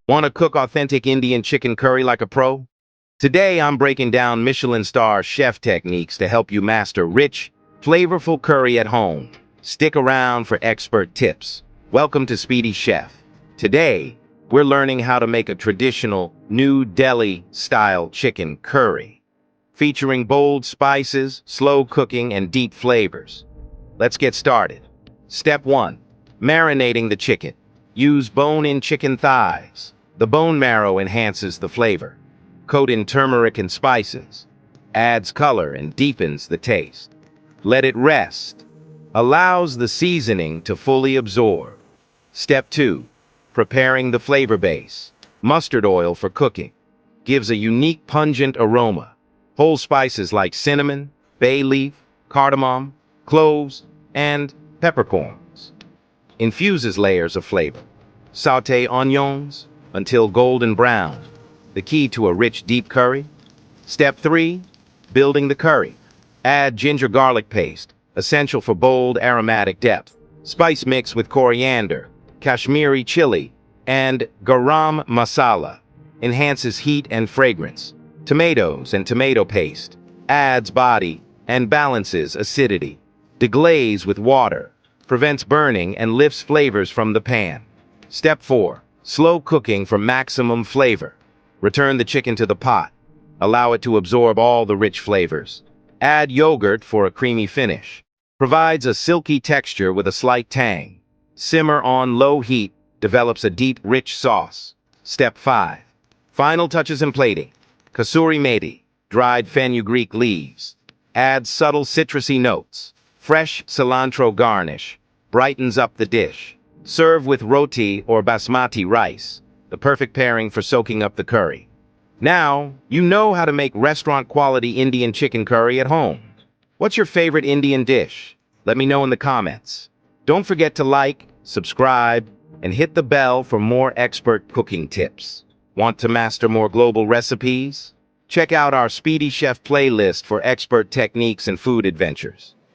Want to cook authentic Indian chicken curry like a pro? Today, I'm breaking down Michelin-Star chef techniques to help you master rich, flavorful curry at home. Stick around for expert tips. Welcome to Speedy Chef. Today, we're learning how to make a traditional New Delhi-style chicken curry, featuring bold spices, slow cooking, and deep flavors. Let's get started. Step 1. Marinating the chicken. Use bone-in chicken thighs. The bone marrow enhances the flavor. Coat in turmeric and spices. Adds color and deepens the taste. Let it rest. Allows the seasoning to fully absorb. Step 2. Preparing the flavor base. Mustard oil for cooking. Gives a unique pungent aroma. Whole spices like cinnamon, bay leaf, cardamom, cloves, and peppercorns. Infuses layers of flavor. Sauté onions until golden brown. The key to a rich, deep curry. Step 3. Building the curry. Add ginger garlic paste, essential for bold aromatic depth. Spice mix with coriander, Kashmiri chili, and garam masala. Enhances heat and fragrance. Tomatoes and tomato paste. Adds body and balances acidity. Deglaze with water. Prevents burning and lifts flavors from the pan. Step 4. Slow cooking for maximum flavor. Return the chicken to the pot. Allow it to absorb all the rich flavors. Add yogurt for a creamy finish. Provides a silky texture with a slight tang. Simmer on low heat. Develops a deep, rich sauce. Step 5. Final touches and plating. Kasuri methi, dried fenugreek leaves. Adds subtle citrusy notes. Fresh cilantro garnish. Brightens up the dish. Serve with roti or basmati rice, the perfect pairing for soaking up the curry. Now, you know how to make restaurant-quality Indian chicken curry at home. What's your favorite Indian dish? Let me know in the comments. Don't forget to like, subscribe, and hit the bell for more expert cooking tips. Want to master more global recipes? Check out our Speedy Chef playlist for expert techniques and food adventures.